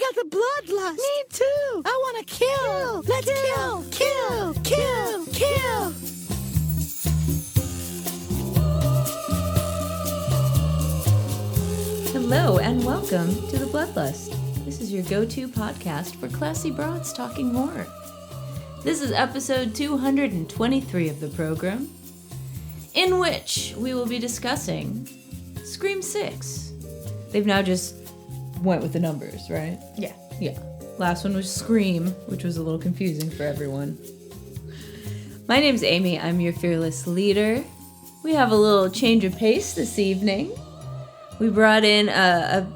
got the bloodlust. Me too. I want to kill. Let's kill. Hello and welcome to The Bloodlust. This is your go-to podcast for classy broads talking horror. This is episode 223 of the program, in which we will be discussing Scream 6. They've now just went with the numbers, right? Yeah. Yeah. Last one was Scream, which was a little confusing for everyone. My name's Amy. I'm your fearless leader. We have a little change of pace this evening. We brought in a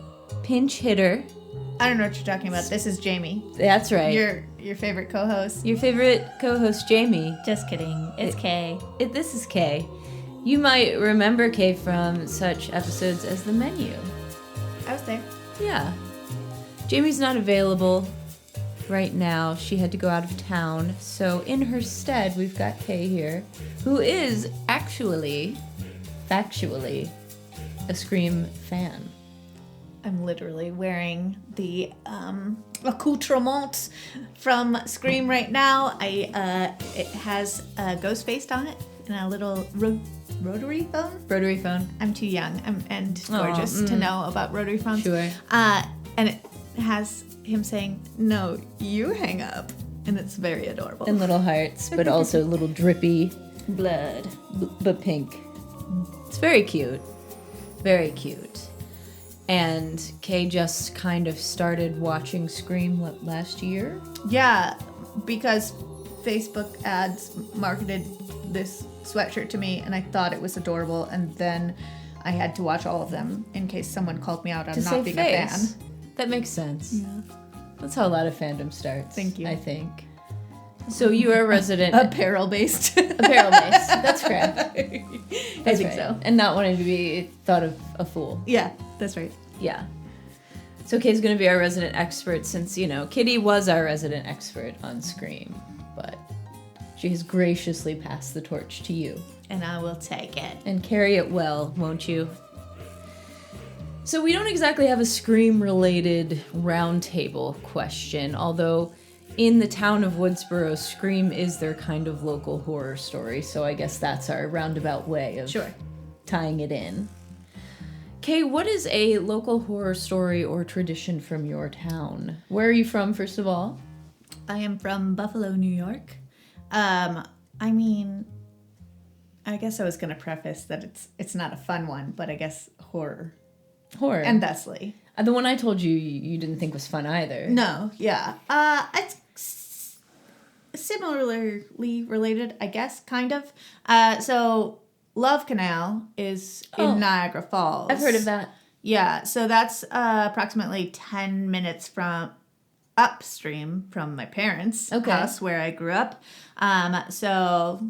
pinch hitter. I don't know what you're talking about. This is Jamie. That's right. Your favorite co-host. Your favorite co-host, Jamie. Just kidding. It's Kay. This is Kay. You might remember Kay from such episodes as The Menu. I was there. Yeah. Jamie's not available right now. She had to go out of town. So in her stead, we've got Kay here, who is factually, a Scream fan. I'm literally wearing the accoutrement from Scream right now. It has Ghostface on it and a little rotary phone. Rotary phone. I'm too young and gorgeous to know about rotary phones. Sure. And it has him saying, "No, you hang up," and it's very adorable. And little hearts, but also little drippy blood, but pink. It's very cute. Very cute. And Kay just kind of started watching Scream, last year? Yeah, because Facebook ads marketed this sweatshirt to me, and I thought it was adorable, and then I had to watch all of them in case someone called me out on not being a fan. That makes sense. Yeah. That's how a lot of fandom starts. Thank you. I think. So you are a resident... Apparel-based. Apparel-based. That's correct. I think so. And not wanting to be thought of a fool. Yeah, that's right. Yeah. So Kay's going to be our resident expert since, Kitty was our resident expert on Scream. But she has graciously passed the torch to you. And I will take it. And carry it well, won't you? So we don't exactly have a Scream-related roundtable question, although in the town of Woodsboro, Scream is their kind of local horror story, so I guess that's our roundabout way of tying it in. Kay, what is a local horror story or tradition from your town? Where are you from, first of all? I am from Buffalo, New York. I guess I was going to preface that it's not a fun one, but I guess horror. Horror. And thusly. The one I told you didn't think was fun either. No, yeah. It's similarly related, I guess, kind of. So Love Canal is in Niagara Falls. I've heard of that. Yeah, so that's approximately 10 minutes from upstream from my parents' house where I grew up. So,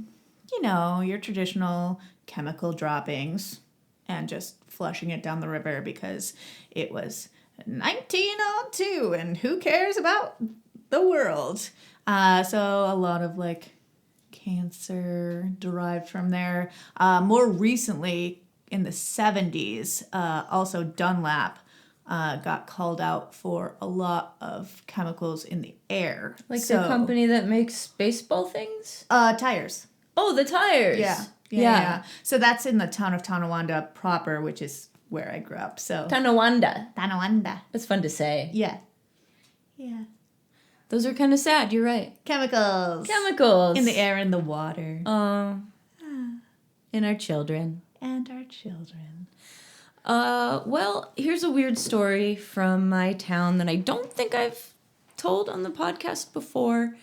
your traditional chemical droppings and just flushing it down the river because it was 1902 and who cares about the world? So a lot of cancer derived from there. More recently in the 70s, also Dunlap got called out for a lot of chemicals in the air. The company that makes baseball things? Tires. Oh, the tires. Yeah. So that's in the town of Tonawanda proper, which is where I grew up. So Tonawanda. That's fun to say. Yeah. Those are kind of sad. You're right. Chemicals. In the air and the water. In our children. And our children. Well, here's a weird story from my town that I don't think I've told on the podcast before.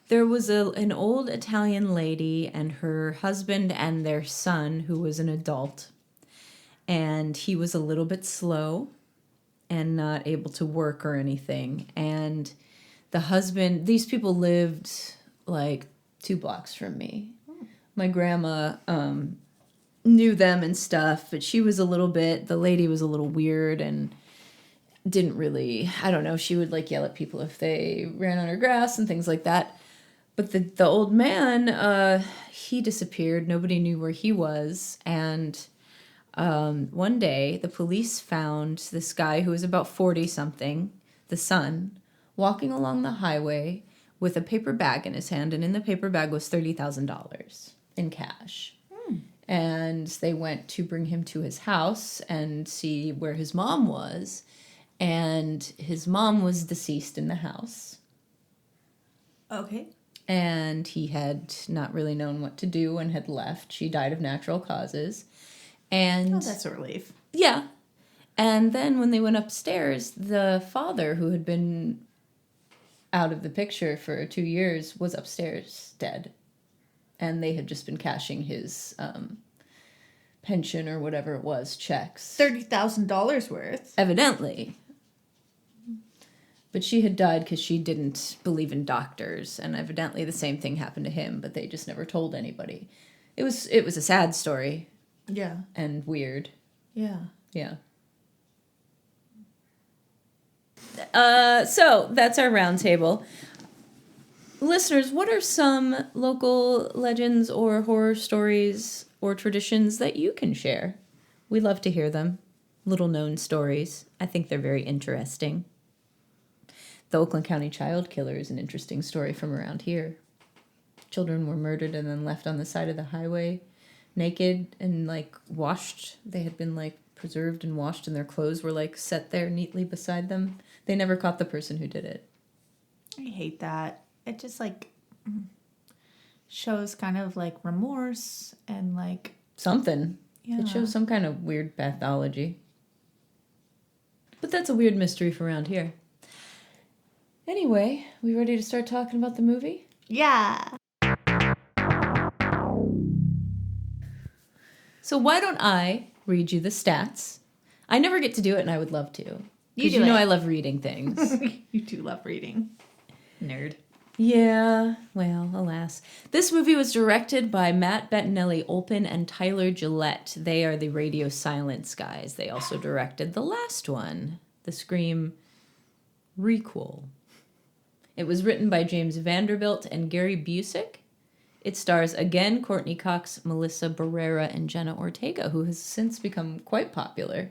There was an old Italian lady and her husband and their son, who was an adult. And he was a little bit slow and not able to work or anything. And the husband, these people lived 2 blocks from me. My grandma knew them and stuff, but the lady was a little weird and didn't really, I don't know, she would yell at people if they ran on her grass and things like that. But the old man, he disappeared. Nobody knew where he was. And one day, the police found this guy who was about 40-something, the son, walking along the highway with a paper bag in his hand, and in the paper bag was $30,000 in cash. And they went to bring him to his house and see where his mom was, and his mom was deceased in the house. Okay. And he had not really known what to do and had left. She died of natural causes. And that's a relief. yeah. And then when they went upstairs, the father, who had been out of the picture for 2 years, was upstairs dead. And they had just been cashing his pension or whatever it was, checks. $30,000 worth. Evidently. But she had died because she didn't believe in doctors, and evidently the same thing happened to him, but they just never told anybody. It was a sad story. Yeah. And weird. Yeah. Yeah. So that's our roundtable. Listeners, what are some local legends or horror stories or traditions that you can share? We love to hear them. Little known stories. I think they're very interesting. The Oakland County child killer is an interesting story from around here. Children were murdered and then left on the side of the highway naked and washed. They had been preserved and washed, and their clothes were set there neatly beside them. They never caught the person who did it. I hate that. It just shows kind of remorse and something. Yeah. It shows some kind of weird pathology. But that's a weird mystery from around here. Anyway, we ready to start talking about the movie? Yeah. So why don't I read you the stats? I never get to do it, and I would love to. You Because I love reading things. You do love reading. Nerd. Yeah, well, alas. This movie was directed by Matt Bettinelli-Olpin and Tyler Gillette. They are the Radio Silence guys. They also directed the last one, the Scream requel. It was written by James Vanderbilt and Gary Busick. It stars again Courtney Cox, Melissa Barrera, and Jenna Ortega, who has since become quite popular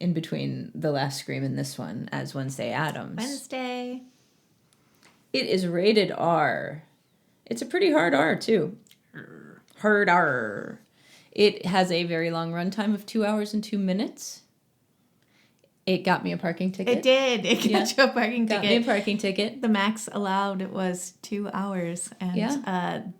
in between the last Scream and this one as Wednesday Addams. Wednesday. It is rated R. It's a pretty hard R, too. Hard R. It has a very long runtime of 2 hours and 2 minutes. It got me a parking ticket. It did. It got you a parking ticket. Got me a parking ticket. The max allowed was 2 hours. And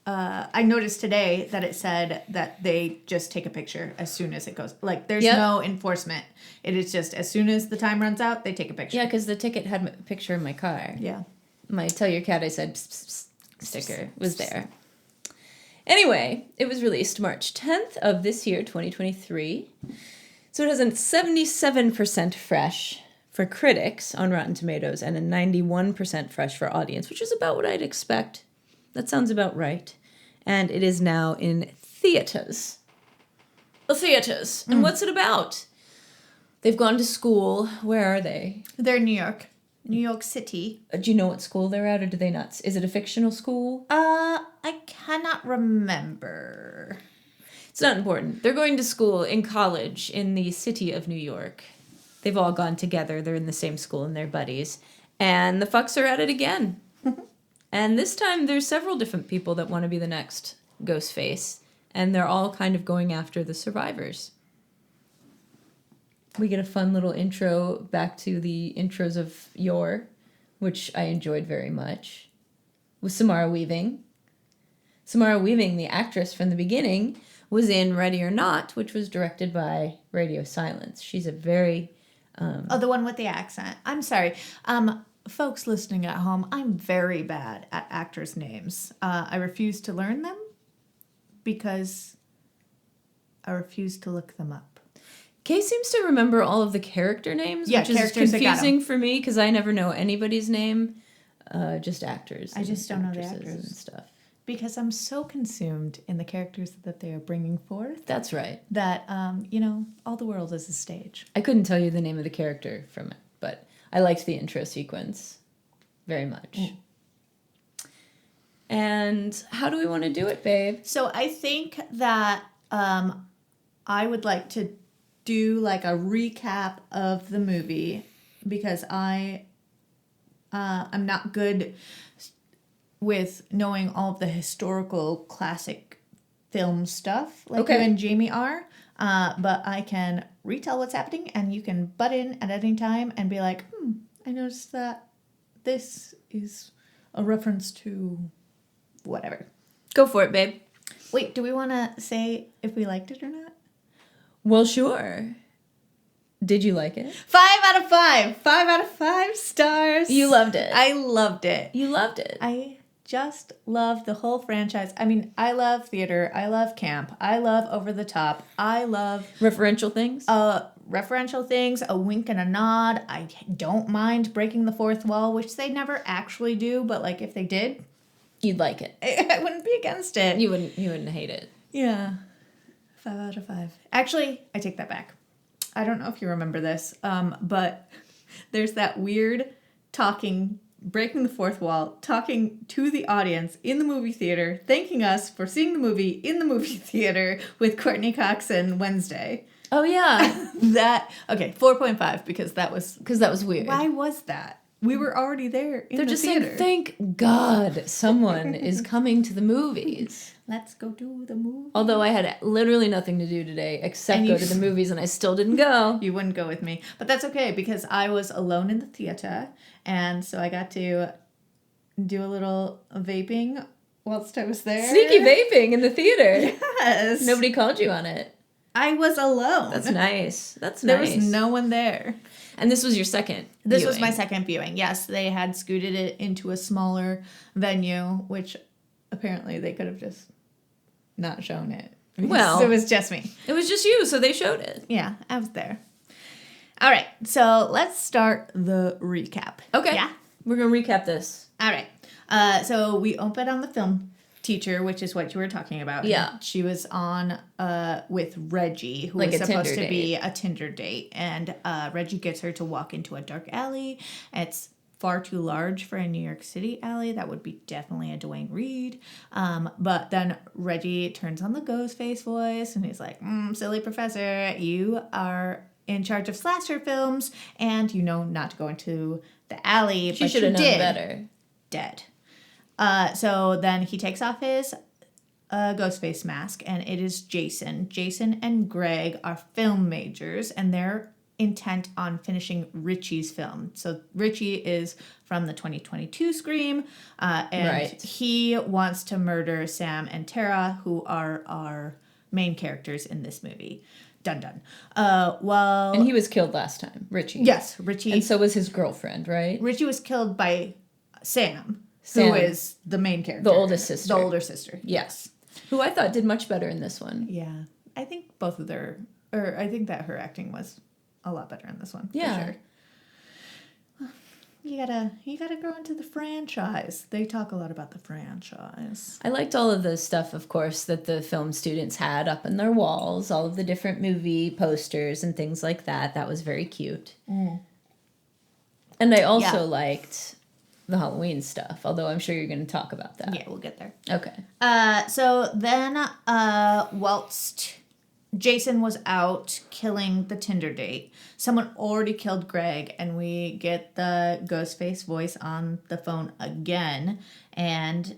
I noticed today that it said that they just take a picture as soon as it goes. There's no enforcement. It is just as soon as the time runs out, they take a picture. Yeah, because the ticket had a picture in my car. Yeah. My Tell Your Cat I Said pss, pss, pss, sticker was there. Anyway, it was released March 10th of this year, 2023. So it has a 77% fresh for critics on Rotten Tomatoes and a 91% fresh for audience, which is about what I'd expect. That sounds about right. And it is now in theaters. And what's it about? They've gone to school. Where are they? They're in New York City. Do you know what school they're at, or do they not? Is it a fictional school? I cannot remember. It's not important. They're going to school in college in the city of New York. They've all gone together. They're in the same school and they're buddies. And the fucks are at it again. And this time there's several different people that want to be the next Ghostface. And they're all kind of going after the survivors. We get a fun little intro back to the intros of yore, which I enjoyed very much, with Samara Weaving. Samara Weaving, the actress from the beginning, was in Ready or Not, which was directed by Radio Silence. She's a very... the one with the accent. I'm sorry. Folks listening at home, I'm very bad at actors' names. I refuse to learn them because I refuse to look them up. Kay seems to remember all of the character names, which is confusing for me because I never know anybody's name. Just actors. I just don't know the actresses actors. And stuff. Because I'm so consumed in the characters that they are bringing forth. That's right. That, all the world is a stage. I couldn't tell you the name of the character from it, but I liked the intro sequence very much. And how do we want to do it, babe? So I think that I would like to do like a recap of the movie because I'm not good with knowing all of the historical classic film stuff like you and Jamie are. But I can retell what's happening, and you can butt in at any time and be like, I noticed that this is a reference to whatever. Go for it, babe. Wait, do we want to say if we liked it or not? Well, sure. Did you like it? 5 out of 5. 5 out of 5 stars. You loved it. I loved it. You loved it. I just love the whole franchise. I mean, I love theater. I love camp. I love over the top. I love referential things. Referential things, a wink and a nod. I don't mind breaking the fourth wall, which they never actually do, but like if they did, you'd like it. I wouldn't be against it. You wouldn't hate it. Yeah. 5 out of 5. Actually, I take that back. I don't know if you remember this, but there's that weird breaking the fourth wall, talking to the audience in the movie theater, thanking us for seeing the movie in the movie theater with Courtney Cox and Wednesday. Oh, yeah. 4.5 because that was weird. Why was that? We were already there in They're the just theater. saying, thank God someone is coming to the movies. Let's go to the movie. Although I had literally nothing to do today except go to the movies, and I still didn't go. You wouldn't go with me. But that's okay because I was alone in the theater, and so I got to do a little vaping whilst I was there. Sneaky vaping in the theater. Yes. Nobody called you on it. I was alone. That's nice. There was no one there. And this was your second This viewing. was my second viewing. Yes, they had scooted it into a smaller venue, which apparently they could have just not shown it. Well, it was just me. It was just you, so they showed it. Yeah, I was there. All right, so let's start the recap. Okay. Yeah? We're going to recap this. All right. So we opened on the film teacher, which is what you were talking about. Yeah. She was on with Reggie, who like was supposed to date. be a Tinder date. And Reggie gets her to walk into a dark alley. It's far too large for a New York City alley. That would be definitely a Dwayne Reed. But then Reggie turns on the Ghostface voice and he's like, silly professor, you are in charge of slasher films and you know not to go into the alley. She should have known better. Dead. So then he takes off his Ghostface mask, and it is Jason. Jason and Greg are film majors, and they're intent on finishing Richie's film. So Richie is from the 2022 Scream, and he wants to murder Sam and Tara, who are our main characters in this movie. Dun dun. And he was killed last time, Richie. Yes, Richie. And so was his girlfriend, right? Richie was killed by Sam. Who is the main character. The oldest sister. The older sister. Yes. Who I thought did much better in this one. Yeah. I think I think that her acting was a lot better in this one. Yeah. For sure. You gotta grow into the franchise. They talk a lot about the franchise. I liked all of the stuff, of course, that the film students had up in their walls, all of the different movie posters and things like that. That was very cute. And I also liked the Halloween stuff, although I'm sure you're going to talk about that. Yeah, we'll get there. Okay. So then, whilst Jason was out killing the Tinder date, someone already killed Greg, and we get the Ghostface voice on the phone again, and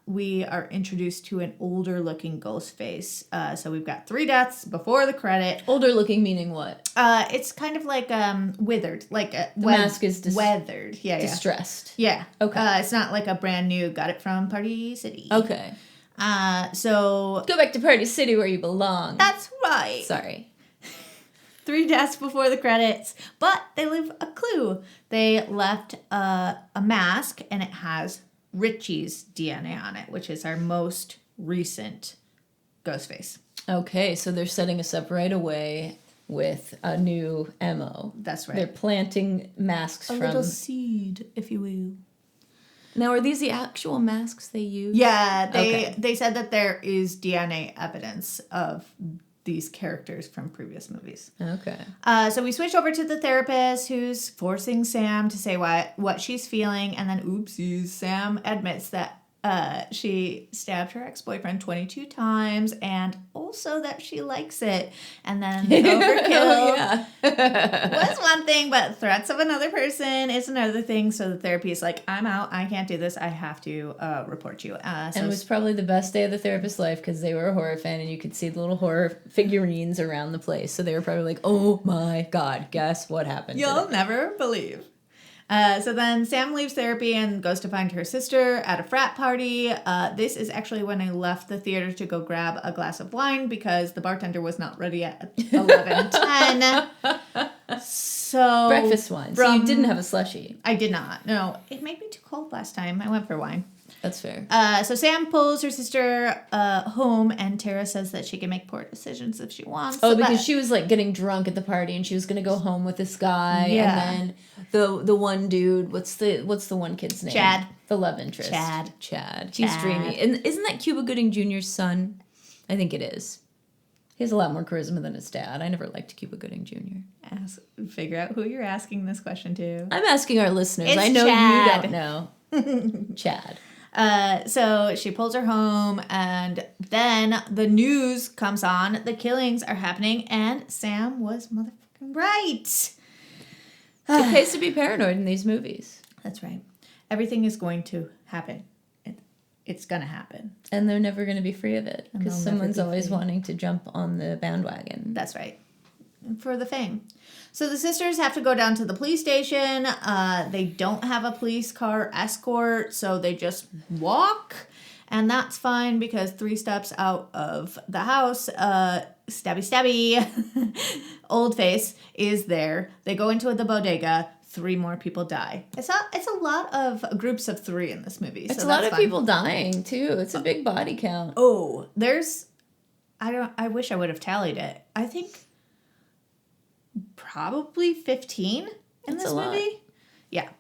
we are introduced to an older-looking Ghostface. So we've got 3 deaths before the credit. Older-looking meaning what? It's kind of like withered, like the mask is weathered. Yeah, distressed. Yeah. Okay. It's not like a brand new. Got it from Party City. Okay. So go back to Party City where you belong. That's right. Sorry. 3 deaths before the credits, but they leave a clue. They left a mask, and it has Richie's DNA on it, which is our most recent Ghostface. Okay, so they're setting us up right away with a new MO. That's right. They're planting masks a little seed, if you will. Now, are these the actual masks they use? Yeah, they said that there is DNA evidence of these characters from previous movies. Okay. So we switch over to the therapist who's forcing Sam to say what she's feeling, and then oopsies, Sam admits that she stabbed her ex-boyfriend 22 times, and also that she likes it. And then the overkill was one thing, but threats of another person is another thing. So the therapy is like, I'm out. I can't do this. I have to report you. And it was probably the best day of the therapist's life because they were a horror fan and you could see the little horror figurines around the place. So they were probably like, oh my God, guess what happened You'll today? never believe. So then Sam leaves therapy and goes to find her sister at a frat party. This is actually when I left the theater to go grab a glass of wine because the bartender was not ready at 11:10. So Breakfast wine. So you didn't have a slushie. I did not. No, it made me too cold last time. I went for wine. That's fair. So Sam pulls her sister home, and Tara says that she can make poor decisions if she wants. Oh, because she was like getting drunk at the party, and she was gonna go home with this guy, and then the one dude. What's the one kid's name? Chad. The love interest. Chad. He's dreamy, and isn't that Cuba Gooding Jr.'s son? I think it is. He has a lot more charisma than his dad. I never liked Cuba Gooding Jr. Figure out who you're asking this question to. I'm asking our listeners. It's I know Chad. you don't know. Chad. So she pulls her home, and then the news comes on. The killings are happening, and Sam was motherfucking right. It pays to be paranoid in these movies. That's right. Everything is going to happen. It's going to happen. And they're never going to be free of it, because they'll never someone's be always free. wanting to jump on the bandwagon. That's right. For the fame. So the sisters have to go down to the police station. They don't have a police car escort, so they just walk. And that's fine because 3 steps out of the house, stabby, old face is there. They go into the bodega. 3 more people die. It's a lot of groups of 3 in this movie. It's so a lot that's of fun. people dying, too. It's a big body count. Oh, I wish I would have tallied it. I think probably 15 in That's this a lot. movie. Yeah.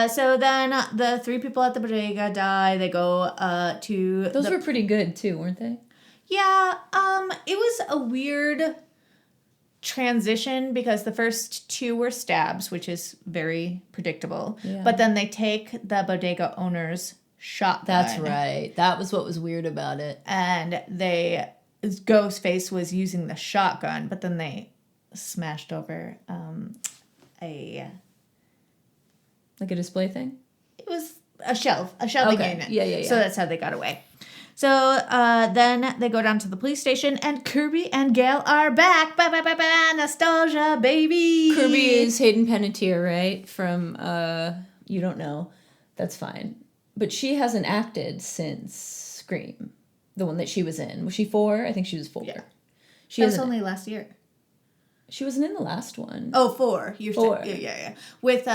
So then the 3 people at the bodega die. They go to Those were pretty good, too, weren't they? Yeah, it was a weird transition because the first 2 were stabs, which is very predictable. Yeah. But then they take the bodega owner's shotgun. That's right. That was what was weird about it. And Ghostface was using the shotgun, but then they smashed over Like a display thing? it was a shelving unit. Yeah. So that's how they got away. So then they go down to the police station, and Kirby and Gail are back. Nostalgia, baby. Kirby is Hayden Panettiere, right? From, you don't know. That's fine. But she hasn't acted since Scream, the one that she was in. Was she 4? I think she was 4. Yeah. She That was hasn't- only last year. She wasn't in the last one. Oh, 4. You're 4. Yeah. With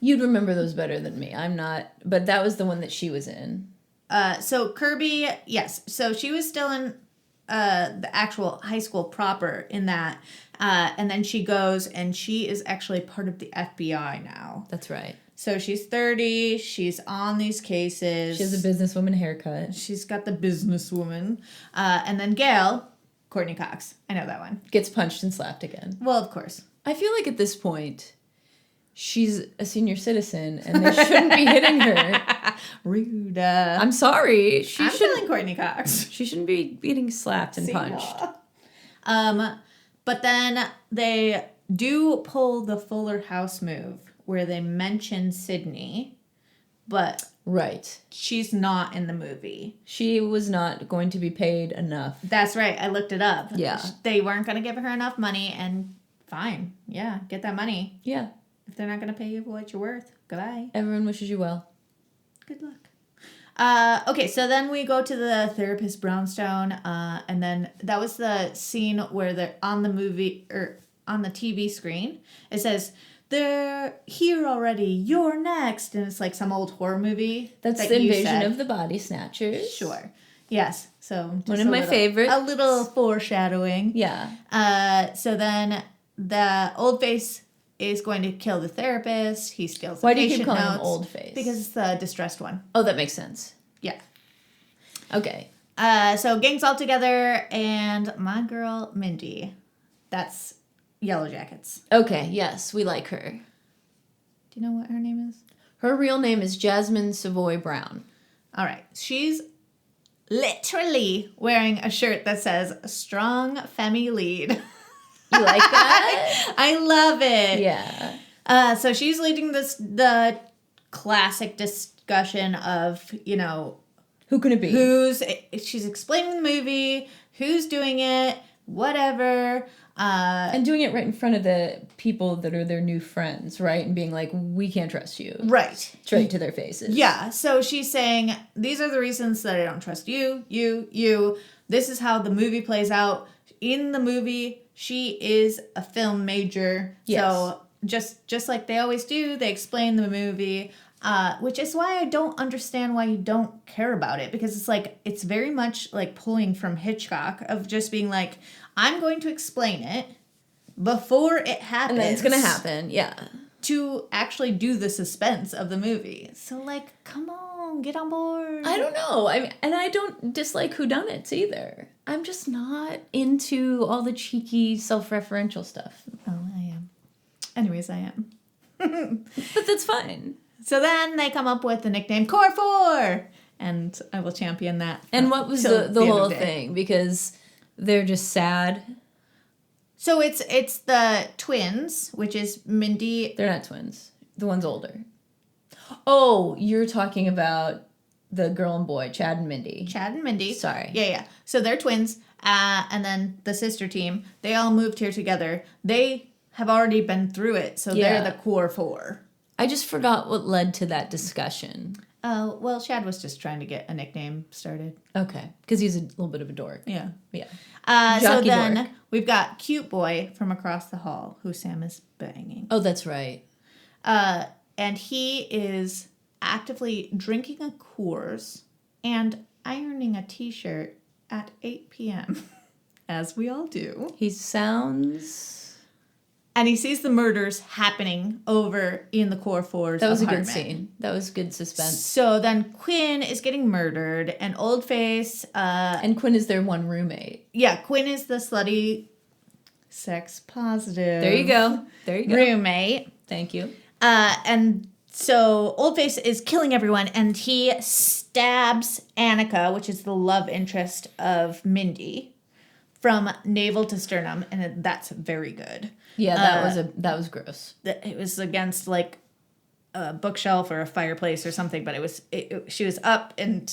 You'd remember those better than me. I'm not, but that was the one that she was in. So Kirby, yes. So she was still in the actual high school proper in that. And then she goes, and she is actually part of the FBI now. That's right. So she's 30. She's on these cases. She has a businesswoman haircut. She's got the businesswoman. And then Gail, Courtney Cox. I know that one. Gets punched and slapped again. Well, of course. I feel like at this point, she's a senior citizen and they shouldn't be hitting her. Rude. I'm sorry. I'm shouldn't. feeling Courtney Cox. She shouldn't be getting slapped and punched. But then they do pull the Fuller House move where they mention Sydney, but Right. she's not in the movie. She was not going to be paid enough. That's right. I looked it up. Yeah. They weren't going to give her enough money, and fine. Yeah, get that money. Yeah. If they're not going to pay you what you're worth, goodbye. Everyone wishes you well. Good luck. Okay, so then we go to the therapist Brownstone, and then that was the scene where they're on the movie, or on the TV screen. It says, "They're here already, you're next," and it's like some old horror movie. That's that the you invasion said. of the body snatchers. Sure. Yes, so just One of a my little- favorites. A little foreshadowing. Yeah. So then the old face is going to kill the therapist. He steals the Why do you patient keep calling him notes. old face? Because it's the distressed one. Oh, that makes sense. Yeah. Okay. So gang's all together, and my girl Mindy, that's Yellow Jackets. Okay, yes, we like her. Do you know what her name is? Her real name is Jasmine Savoy Brown. All right. She's literally wearing a shirt that says strong femi lead. You like that? I love it. Yeah. So she's leading the classic discussion of, Who can it be? she's explaining the movie, who's doing it, whatever. And doing it right in front of the people that are their new friends, right? And being like, we can't trust you. Right. Straight to their faces. Yeah. So she's saying, these are the reasons that I don't trust you. This is how the movie plays out. In the movie, she is a film major. Yes. So just like they always do, they explain the movie. Which is why I don't understand why you don't care about it. Because it's like, it's very much like pulling from Hitchcock of just being like, I'm going to explain it before it happens. And then it's going to happen, yeah. To actually do the suspense of the movie. So like, come on, get on board. I don't know. And I don't dislike whodunits either. I'm just not into all the cheeky, self-referential stuff. Oh, I am. Anyways, I am. But that's fine. So then they come up with the nickname Core 4. And I will champion that. And what was the whole thing? Because they're just sad. So it's the twins, which is Mindy. They're not twins. The one's older. Oh, you're talking about the girl and boy, Chad and Mindy. Chad and Mindy. Sorry. Yeah. So they're twins. And then the sister team, they all moved here together. They have already been through it. So they're the Core 4. I just forgot what led to that discussion. Oh, well, Chad was just trying to get a nickname started. Okay. Because he's a little bit of a dork. Yeah. Jockey so then dork. we've got Cute Boy from across the hall, who Sam is banging. Oh, that's right. And he is actively drinking a Coors and ironing a t-shirt at 8 p.m., as we all do. He sounds... And he sees the murders happening over in the Core 4's That was apartment. a good scene. That was good suspense. So then Quinn is getting murdered, and Oldface... and Quinn is their one roommate. Yeah, Quinn is the slutty, sex-positive... There you go. Roommate. Thank you. And so Oldface is killing everyone, and he stabs Annika, which is the love interest of Mindy, from navel to sternum, and that's very good. Yeah, that was gross. It was against like a bookshelf or a fireplace or something, but she was up and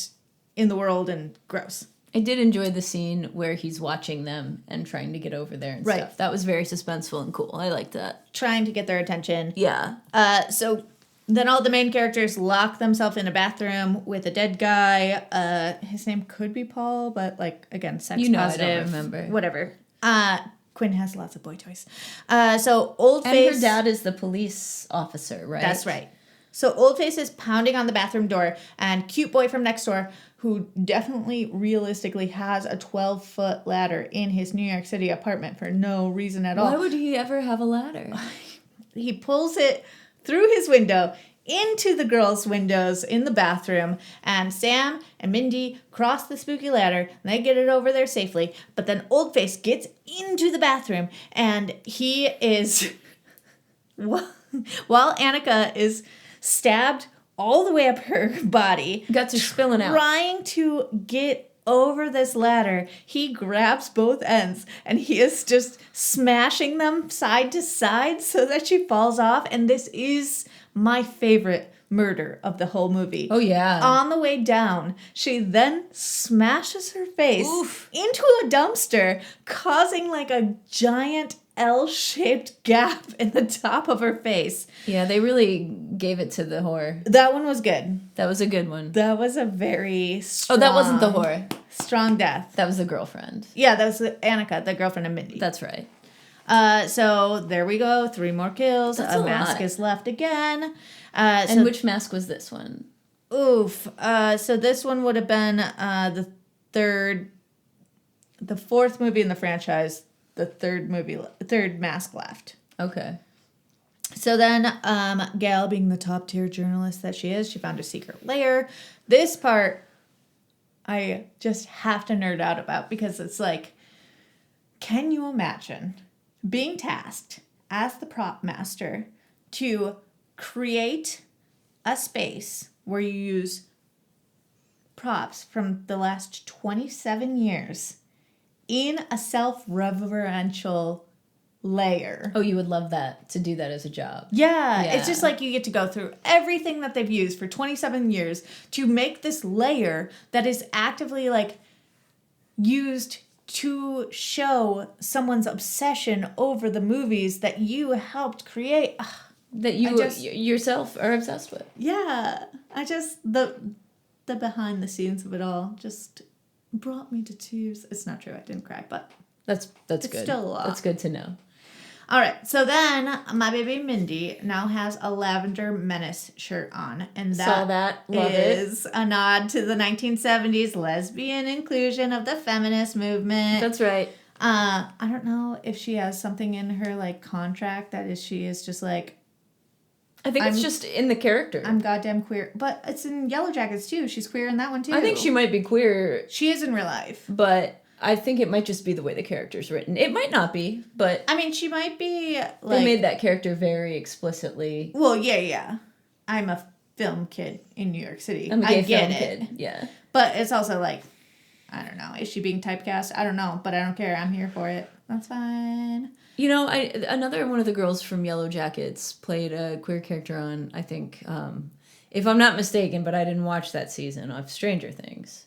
in the world and gross. I did enjoy the scene where he's watching them and trying to get over there and stuff. That was very suspenseful and cool. I liked that. Trying to get their attention. Yeah. So then all the main characters lock themselves in a bathroom with a dead guy. His name could be Paul, but like, again, sex positive. I don't remember. Whatever. Quinn has lots of boy toys. So Oldface... And her dad is the police officer, right? That's right. So Oldface is pounding on the bathroom door, and Cute Boy from next door, who definitely realistically has a 12-foot ladder in his New York City apartment for no reason at all. Why would he ever have a ladder? He pulls it through his window into the girls' windows in the bathroom, and Sam and Mindy cross the spooky ladder, and they get it over there safely. But then Oldface gets into the bathroom, and he is... While Annika is stabbed all the way up her body... Guts are spilling out. Trying to get over this ladder, he grabs both ends, and he is just smashing them side to side so that she falls off, and this is... my favorite murder of the whole movie. Oh, yeah. On the way down, she then smashes her face into a dumpster, causing like a giant L-shaped gap in the top of her face. Yeah, they really gave it to the whore. That one was good. That was a good one. That was a very strong... Oh, that wasn't the whore. Strong death. That was the girlfriend. Yeah, that was Annika, the girlfriend of Mindy. That's right. So there we go. 3 more kills. That's a a mask lot. is left again. And which mask was this one? Oof. So this one would have been the 4th movie in the franchise, the third mask left. Okay. So then, Gail, being the top tier journalist that she is, she found a secret lair. This part, I just have to nerd out about because it's like, can you imagine being tasked as the prop master to create a space where you use props from the last 27 years in a self-referential layer. Oh, you would love that, to do that as a job. Yeah, it's just like you get to go through everything that they've used for 27 years to make this layer that is actively like used to show someone's obsession over the movies that you helped create. That you yourself are obsessed with. Yeah, I just the behind the scenes of it all just brought me to tears. It's not true, I didn't cry, but that's it's good. Still a lot. That's good to know. All right, so then my baby Mindy now has a Lavender Menace shirt on, and that is a nod to the 1970s lesbian inclusion of the feminist movement. That's right. I don't know if she has something in her like contract that is she is just like. I think it's just in the character. I'm goddamn queer, but it's in Yellow Jackets too. She's queer in that one too. I think she might be queer. She is in real life, but I think it might just be the way the character's written. It might not be, but I mean, she might be. Like, they made that character very explicitly. Well, yeah. I'm a film kid in New York City. I'm a gay I get film it. kid. Yeah, but it's also like, I don't know. Is she being typecast? I don't know, but I don't care. I'm here for it. That's fine. You know, another one of the girls from Yellow Jackets played a queer character on, I think, if I'm not mistaken, but I didn't watch that season of Stranger Things.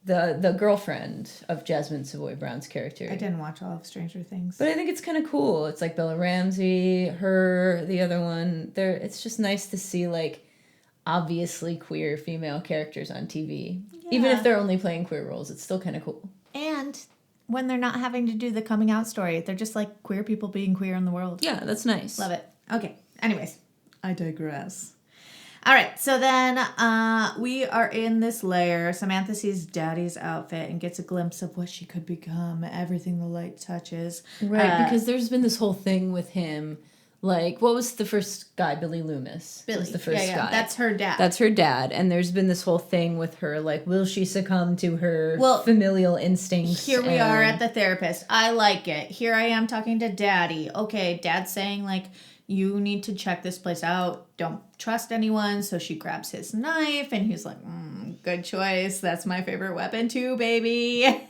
The girlfriend of Jasmine Savoy Brown's character. I didn't watch all of Stranger Things. But I think it's kind of cool. It's like Bella Ramsey, her, the other one. It's just nice to see, like, obviously queer female characters on TV. Yeah. Even if they're only playing queer roles, it's still kind of cool. And when they're not having to do the coming out story, they're just like queer people being queer in the world. Yeah, that's nice. Love it. Okay. Anyways, I digress. All right. So then we are in this layer. Samantha sees Daddy's outfit and gets a glimpse of what she could become. Everything the light touches. Right. Because there's been this whole thing with him. Like, what was the first guy? Billy Loomis. Billy was the first guy. That's her dad. That's her dad. And there's been this whole thing with her, like, will she succumb to her familial instincts? Here we are at the therapist. I like it. Here I am talking to Daddy. Okay, Dad's saying, like, you need to check this place out. Don't trust anyone. So she grabs his knife, and he's like, good choice. That's my favorite weapon too, baby.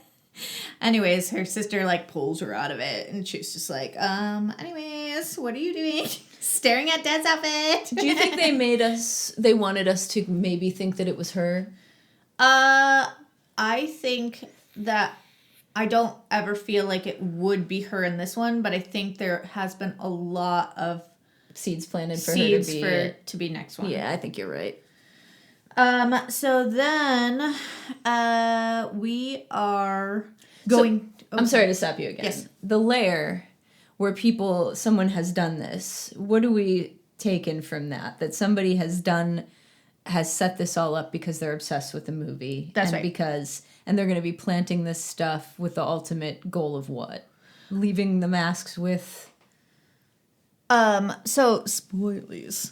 Anyways, her sister like pulls her out of it, and she's just like, anyways, what are you doing? Staring at Dad's outfit. Do you think they wanted us to maybe think that it was her? I think that I don't ever feel like it would be her in this one, but I think there has been a lot of seeds planted for her to be next one. Yeah, I think you're right. So then, we are going. I'm sorry to stop you again. Yes. The lair where someone has done this. What do we taken from that? That somebody has set this all up because they're obsessed with the movie. That's right. And they're going to be planting this stuff with the ultimate goal of what? Leaving the masks with. So spoilies.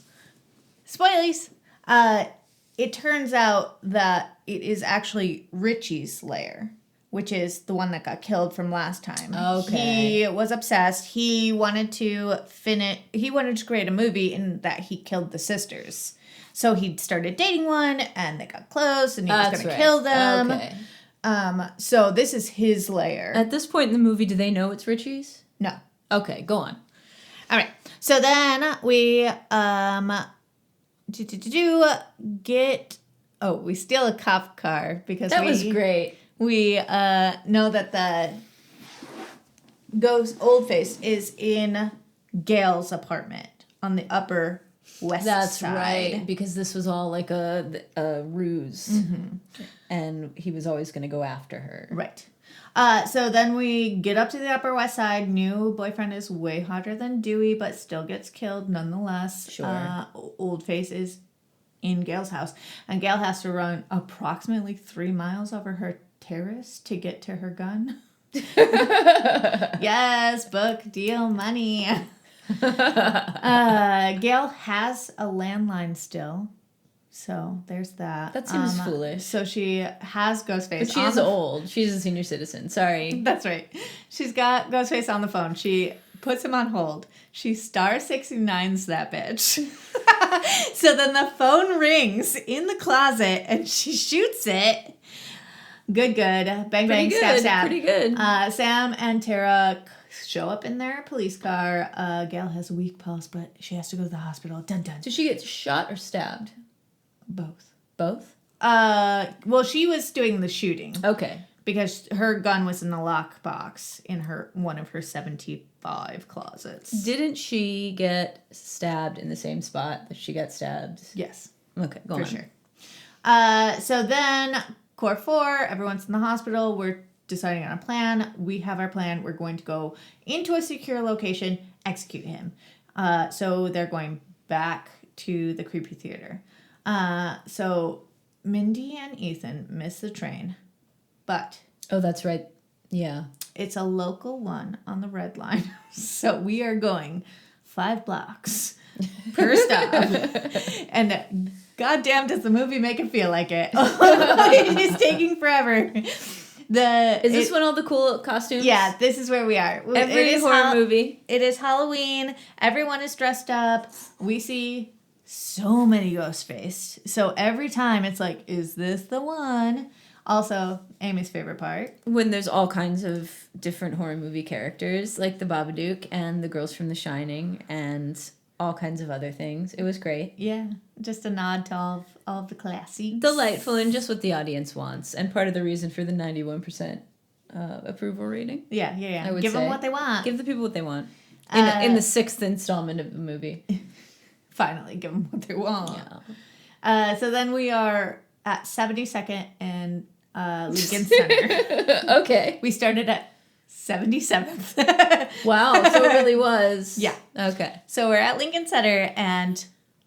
It turns out that it is actually Richie's lair, which is the one that got killed from last time. Okay. He was obsessed. He wanted to create a movie in that he killed the sisters. So he started dating one, and they got close, and he was going to kill them. Okay. So this is his lair. At this point in the movie, do they know it's Richie's? No. Okay, go on. All right. So then we we steal a cop car because that was great. We know that the Ghostface is in Gail's apartment on the Upper West Side. That's right, because this was all like a ruse, and he was always going to go after her. Right. So then we get up to the Upper West Side. New boyfriend is way hotter than Dewey, but still gets killed nonetheless. Sure. Old Face is in Gail's house, and Gail has to run approximately 3 miles over her terrace to get to her gun. Yes, book deal money. Gail has a landline still. So there's that. That seems foolish. So she has Ghostface. But she is old. She's a senior citizen. Sorry. That's right. She's got Ghostface on the phone. She puts him on hold. She *69s that bitch. So then the phone rings in the closet and she shoots it. Good. Bang, bang, stab, stab. Pretty good. Sam and Tara show up in their police car. Gail has a weak pulse, but she has to go to the hospital. Dun dun. Did she get shot or stabbed? Both. Both? Well, she was doing the shooting. Okay. Because her gun was in the lockbox in one of her 75 closets. Didn't she get stabbed in the same spot that she got stabbed? Yes. Okay, go on. For sure. So then, Core 4, everyone's in the hospital. We're deciding on a plan. We have our plan. We're going to go into a secure location, execute him. So they're going back to the creepy theater. So Mindy and Ethan miss the train. But oh, that's right. Yeah. It's a local one on the red line. So we are going 5 blocks per stop. And goddamn does the movie make it feel like it. It is taking forever. Is this when all the cool costumes? Yeah, this is where we are. Every horror movie. It is Halloween. Everyone is dressed up. We see so many Ghostface. So every time it's like, is this the one? Also, Amy's favorite part. When there's all kinds of different horror movie characters, like the Babadook and the girls from The Shining and all kinds of other things. It was great. Yeah, just a nod to all of the classics. Delightful and just what the audience wants. And part of the reason for the 91% approval rating. Yeah. I would Give say. them what they want. Give the people what they want. In the 6th installment of the movie. Finally, give them what they want. Yeah. So then we are at 72nd and Lincoln Center. Okay. We started at 77th. Wow, so it really was. Yeah. Okay. So we're at Lincoln Center and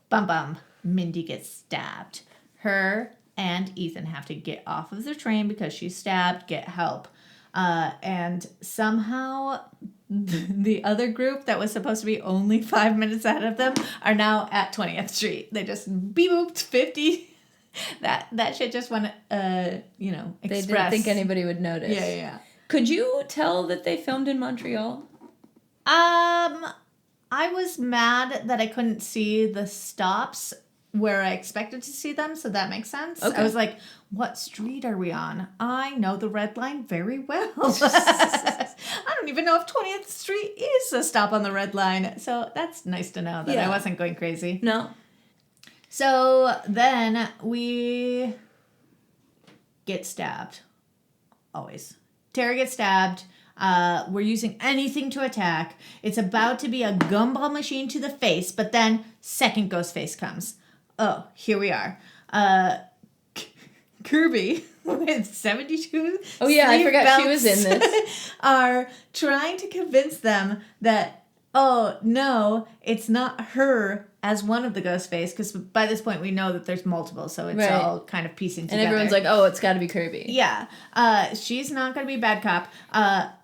bum, Mindy gets stabbed. Her and Ethan have to get off of the train because she's stabbed, get help. And somehow the other group that was supposed to be only 5 minutes ahead of them are now at 20th Street. They just beep-booped 50. That shit just went, express. They didn't think anybody would notice. Yeah. Could you tell that they filmed in Montreal? I was mad that I couldn't see the stops where I expected to see them, so that makes sense. Okay. I was like, what street are we on? I know the red line very well. I don't even know if 20th Street is a stop on the red line, so that's nice to know that I wasn't going crazy. No. So then we get stabbed. Always. Tara gets stabbed. We're using anything to attack. It's about to be a gumball machine to the face, but then second Ghostface comes. Oh, here we are. Kirby with 72 Oh yeah, I forgot belts she was in this. are trying to convince them that, oh, no, it's not her as one of the Ghostface, because by this point we know that there's multiple, so it's all kind of piecing together. And everyone's like, oh, it's got to be Kirby. Yeah. She's not going to be bad cop.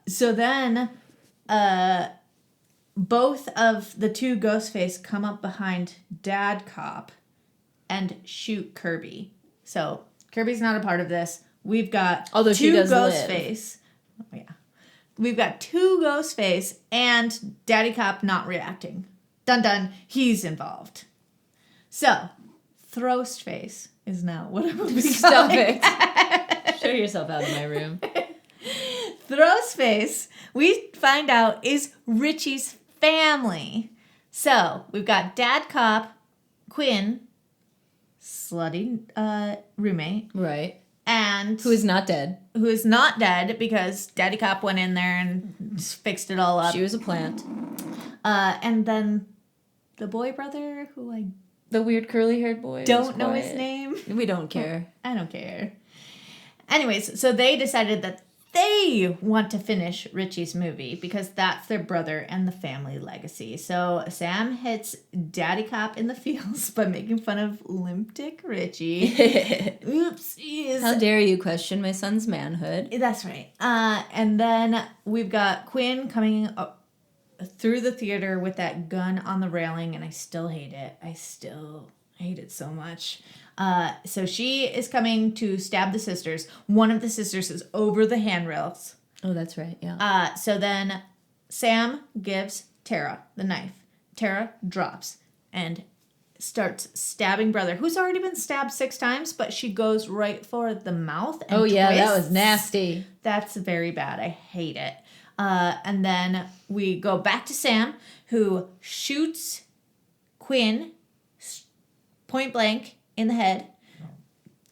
So then both of the two Ghostface come up behind Dad Cop and shoot Kirby. So Kirby's not a part of this. We've got Although she two does Ghostface. Oh, yeah. We've got two Ghostface and Daddy Cop not reacting. Dun dun, he's involved. So, Throstface is now what I'm going to be Stop calling. it. Show yourself out of my room. Throstface, we find out, is Richie's family. So, we've got Dad Cop, Quinn, slutty roommate. Right. And Who is not dead. who is not dead because Daddy Cop went in there and fixed it all up. She was a plant. And then the boy brother who I The weird curly-haired boy. don't know his name. We don't care. I don't care. Anyways, so they decided that they want to finish Richie's movie because that's their brother and the family legacy. So Sam hits Daddy Cop in the feels by making fun of Limp Dick Richie. Oopsies. How dare you question my son's manhood? That's right. And then we've got Quinn coming through the theater with that gun on the railing, and I still hate it. I still hate it so much. So she is coming to stab the sisters. One of the sisters is over the handrails. Oh, that's right, yeah. So then Sam gives Tara the knife. Tara drops, and starts stabbing brother, who's already been stabbed 6 times, but she goes right for the mouth and yeah, that twists. was nasty. That's very bad. I hate it. And then we go back to Sam, who shoots Quinn point blank in the head.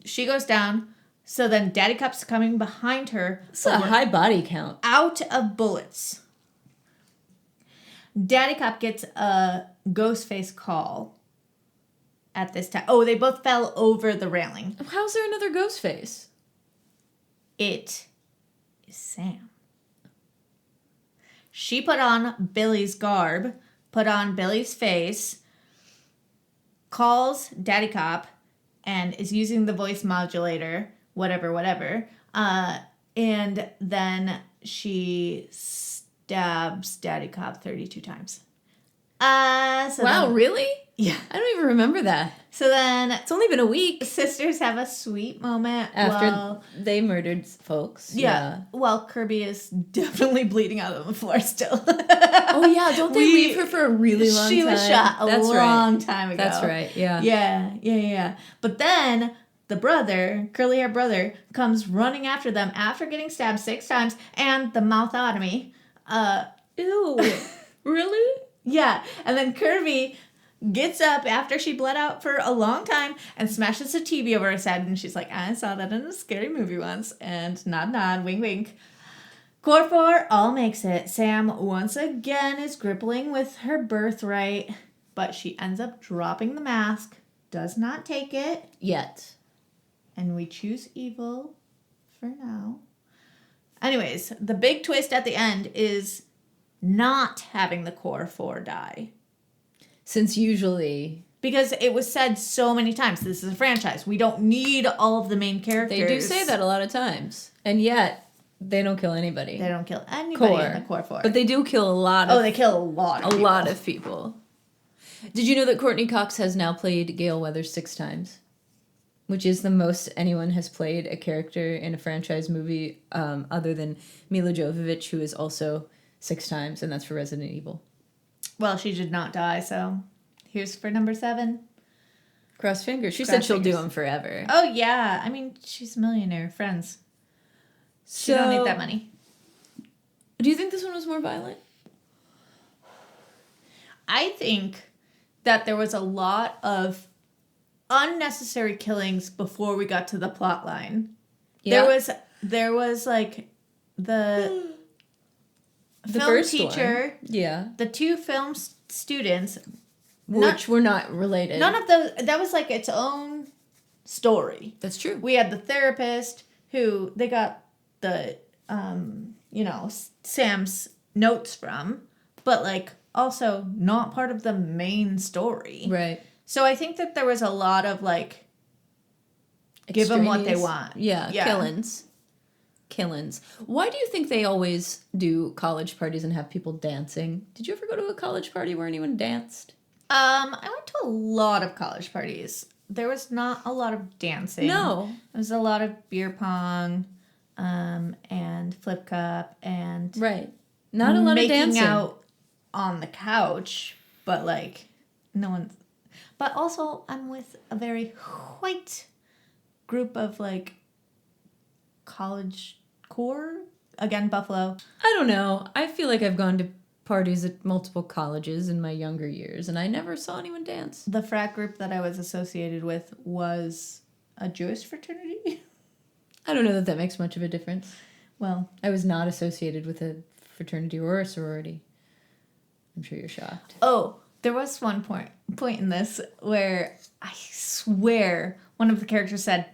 She goes down. So then Daddy Cop's coming behind her. It's a high body count. Out of bullets. Daddy Cop gets a Ghostface call at this time. Oh, they both fell over the railing. How's there another Ghostface? It is Sam. She put on Billy's garb, put on Billy's face, calls Daddy Cop, and is using the voice modulator, whatever. And then she stabs Daddy Cop 32 times. Wow, really? Yeah. I don't even remember that. So then It's only been a week sisters have a sweet moment after they murdered folks. Yeah. Well, Kirby is definitely bleeding out on the floor still. Oh, yeah. Don't they leave her for a really long time? She was shot a long time ago. That's right. Yeah. Yeah. But then the brother, curly hair brother, comes running after them after getting stabbed 6 times and the mouthotomy. Ew. Really? Yeah. And then Kirby gets up after she bled out for a long time and smashes the TV over his head. And she's like, I saw that in a scary movie once. And nod, wink, wink. Core 4 all makes it. Sam once again is grappling with her birthright, but she ends up dropping the mask, does not take it. Yet. And we choose evil for now. Anyways, the big twist at the end is not having the Core 4 die. Since usually... Because it was said so many times, this is a franchise. We don't need all of the main characters. They do say that a lot of times. And yet, they don't kill anybody. They don't kill anybody in the Core 4. But they do kill a lot of... Oh, they kill a lot of people. A lot of people. Did you know that Courtney Cox has now played Gale Weathers 6 times? Which is the most anyone has played a character in a franchise movie other than Mila Jovovich, who is also 6 times, and that's for Resident Evil. Well, she did not die, so here's for number 7. Cross fingers. She said she'll do them forever. Oh, yeah. I mean, she's a millionaire. Friends. She don't need that money. Do you think this one was more violent? I think that there was a lot of unnecessary killings before we got to the plot line. Yeah. There was like the film first teacher. one. Yeah. The 2 film students. Which were not related. None of those. That was like its own story. That's true. We had the therapist who they got the, Sam's notes from, but like also not part of the main story. Right. So I think that there was a lot of like, give them what they want. Yeah. Killings. Why do you think they always do college parties and have people dancing? Did you ever go to a college party where anyone danced? I went to a lot of college parties. There was not a lot of dancing. No. There was a lot of beer pong, and flip cup, and right. Not a lot of dancing. Making out on the couch, but like no one. But also, I'm with a very white group of like college core. Again, Buffalo. I don't know. I feel like I've gone to parties at multiple colleges in my younger years, and I never saw anyone dance. The frat group that I was associated with was a Jewish fraternity. I don't know that makes much of a difference. Well, I was not associated with a fraternity or a sorority. I'm sure you're shocked. Oh, there was one point in this where I swear one of the characters said,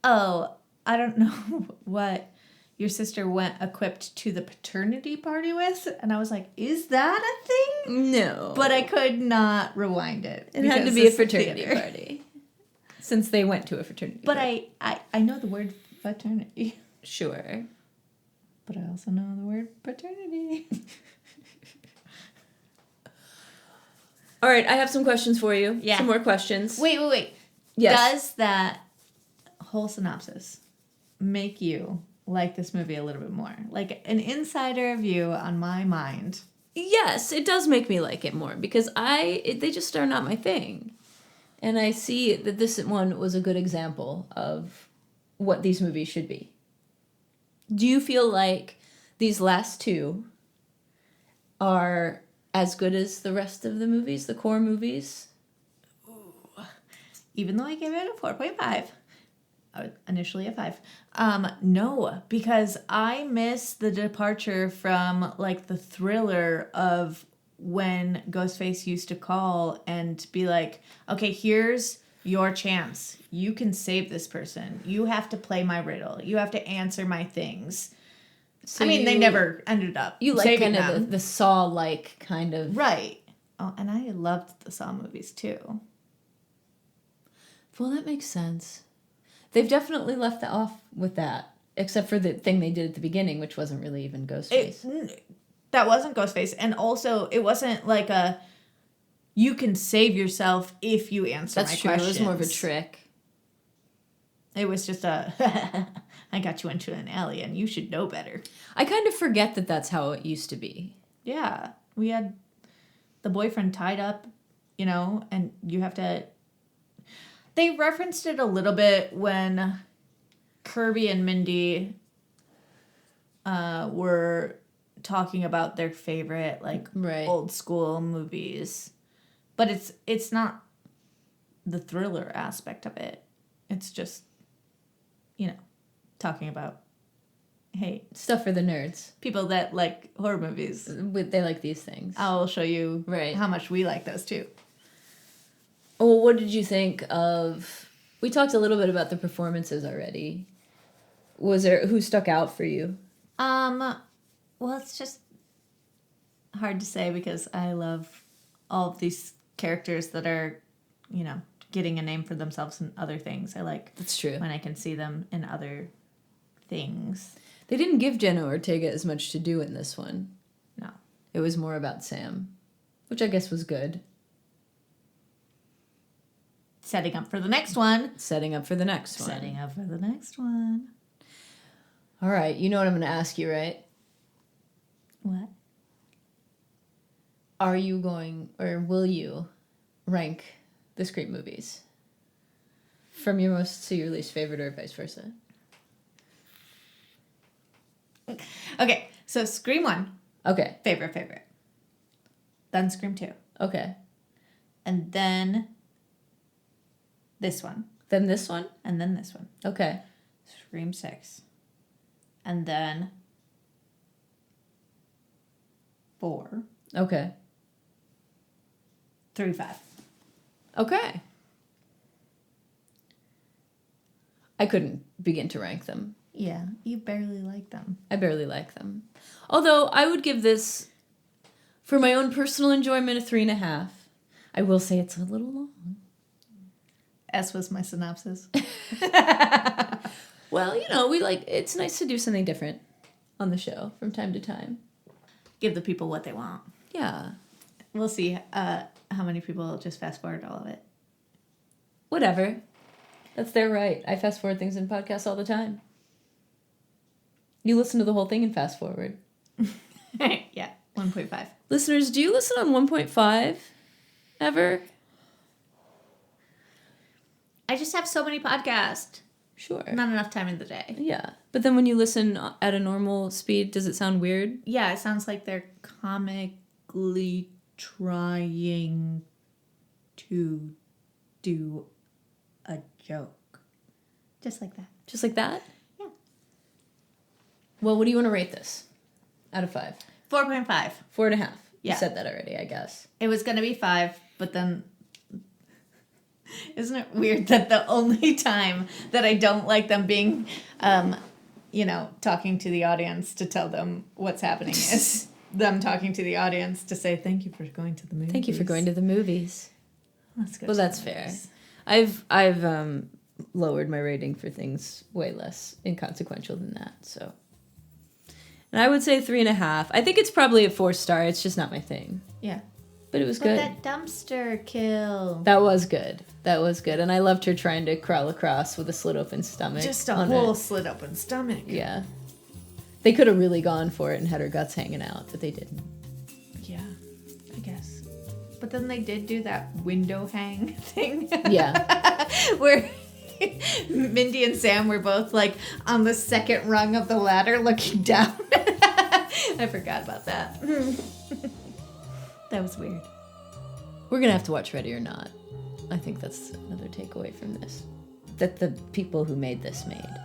"Oh, I don't know what your sister went equipped to the paternity party with," and I was like, "Is that a thing?" No, but I could not rewind it. It had to be a fraternity party, since they went to a fraternity. But party. I know the word fraternity. Sure, but I also know the word paternity. All right, I have some questions for you. Yeah. Some more questions. Wait. Yes. Does that whole synopsis make you like this movie a little bit more? Like an insider view on my mind. Yes, it does make me like it more because they just are not my thing. And I see that this one was a good example of what these movies should be. Do you feel like these last two are as good as the rest of the movies, the core movies? Even though I gave it a 4.5, initially a 5, no, because I miss the departure from like the thriller of when Ghostface used to call and be like, okay, here's your chance. You can save this person. You have to play my riddle. You have to answer my things. So they never ended up You like saving kind them. of the Saw-like kind of... Right. Oh, and I loved the Saw movies too. Well, that makes sense. They've definitely left off with that, except for the thing they did at the beginning, which wasn't really even Ghostface. That wasn't Ghostface. And also, it wasn't like you can save yourself if you answer That's my true. questions. It was more of a trick. It was just I got you into an alley and you should know better. I kind of forget that that's how it used to be. Yeah. We had the boyfriend tied up, and you have to... They referenced it a little bit when Kirby and Mindy were talking about their favorite old school movies, but it's not the thriller aspect of it. It's just talking about, hey, stuff for the nerds, people that like horror movies. They like these things. I'll show you how much we like those too. Well, what did you think of... We talked a little bit about the performances already. Was there... Who stuck out for you? Well, it's just hard to say because I love all of these characters that are, getting a name for themselves in other things. I like... That's true. When I can see them in other things. They didn't give Jenna Ortega as much to do in this one. No. It was more about Sam, which I guess was good. Setting up for the next one. Setting up for the next one. Setting up for the next one. All right. You know what I'm going to ask you, right? What? Are you going, or will you rank the Scream movies? From your most to your least favorite or vice versa? Okay. So Scream 1. Okay. Favorite. Then Scream 2. Okay. And then... this one. Then this one? And then this one. Okay. Scream 6. And then 4. Okay. 3, 5. Okay. I couldn't begin to rank them. Yeah, you barely like them. I barely like them. Although I would give this, for my own personal enjoyment, a 3.5. I will say it's a little long. S was my synopsis. Well, it's nice to do something different on the show from time to time. Give the people what they want. Yeah. We'll see how many people just fast forward all of it. Whatever. That's their right. I fast forward things in podcasts all the time. You listen to the whole thing and fast forward. Yeah, 1.5. Listeners, do you listen on 1.5 ever? I just have so many podcasts. Sure. Not enough time in the day. Yeah. But then when you listen at a normal speed, does it sound weird? Yeah, it sounds like they're comically trying to do a joke. Just like that. Just like that? Yeah. Well, what do you want to rate this out of 5? 4.5. 4.5. Yeah. You said that already, I guess. It was going to be 5, but then... Isn't it weird that the only time that I don't like them being, talking to the audience to tell them what's happening is them talking to the audience to say, thank you for going to the movies. Thank you for going to the movies. Let's go. Well, that's fair. I've lowered my rating for things way less inconsequential than that, so. And I would say 3.5. I think it's probably a 4-star. It's just not my thing. Yeah. But it was But good. that dumpster kill. That was good. And I loved her trying to crawl across with a slit open stomach. Just a whole slit open stomach. Yeah. They could have really gone for it and had her guts hanging out, but they didn't. Yeah, I guess. But then they did do that window hang thing. Yeah. Where Mindy and Sam were both like on the second rung of the ladder looking down. I forgot about that. That was weird. We're going to have to watch Ready or Not. I think that's another takeaway from this. That the people who made this made.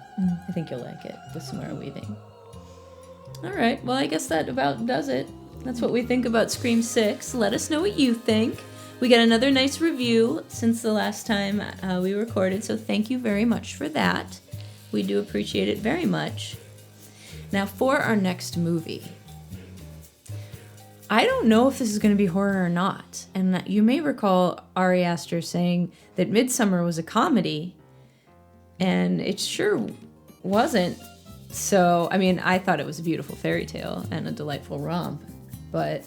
I think you'll like it with Samara Weaving. All right. Well, I guess that about does it. That's what we think about Scream 6. Let us know what you think. We got another nice review since the last time we recorded, so thank you very much for that. We do appreciate it very much. Now, for our next movie, I don't know if this is going to be horror or not. And you may recall Ari Aster saying that Midsummer was a comedy, and it sure wasn't. So, I mean, I thought it was a beautiful fairy tale and a delightful romp, but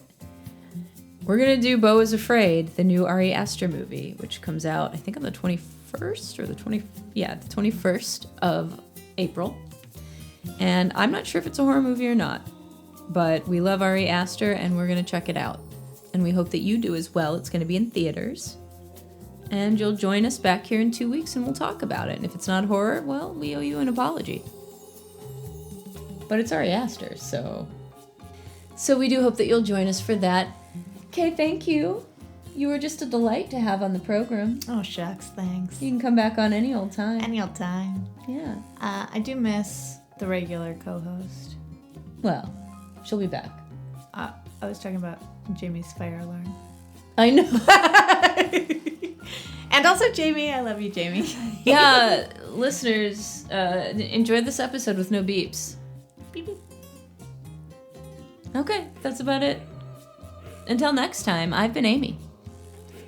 we're going to do Beau is Afraid, the new Ari Aster movie, which comes out, I think, on the 21st or the 21st of April. And I'm not sure if it's a horror movie or not, but we love Ari Aster and we're going to check it out. And we hope that you do as well. It's going to be in theaters. And you'll join us back here in 2 weeks and we'll talk about it. And if it's not horror, well, we owe you an apology. But it's Ari Aster, so we do hope that you'll join us for that. Okay, thank you. You were just a delight to have on the program. Oh, shucks, thanks. You can come back on any old time. Any old time. Yeah. I do miss the regular co-host. Well, she'll be back. I was talking about Jamie's fire alarm. I know. And also Jamie. I love you, Jamie. Yeah, listeners, enjoy this episode with no beeps. Beep, beep. Okay, that's about it. Until next time, I've been Amy.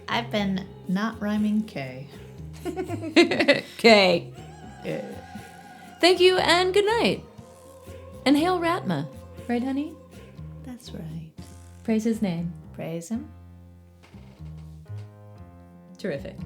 I've been not rhyming K. Okay. Thank you and good night. And hail Ratma. Right, honey? That's right. Praise his name. Praise him. Terrific.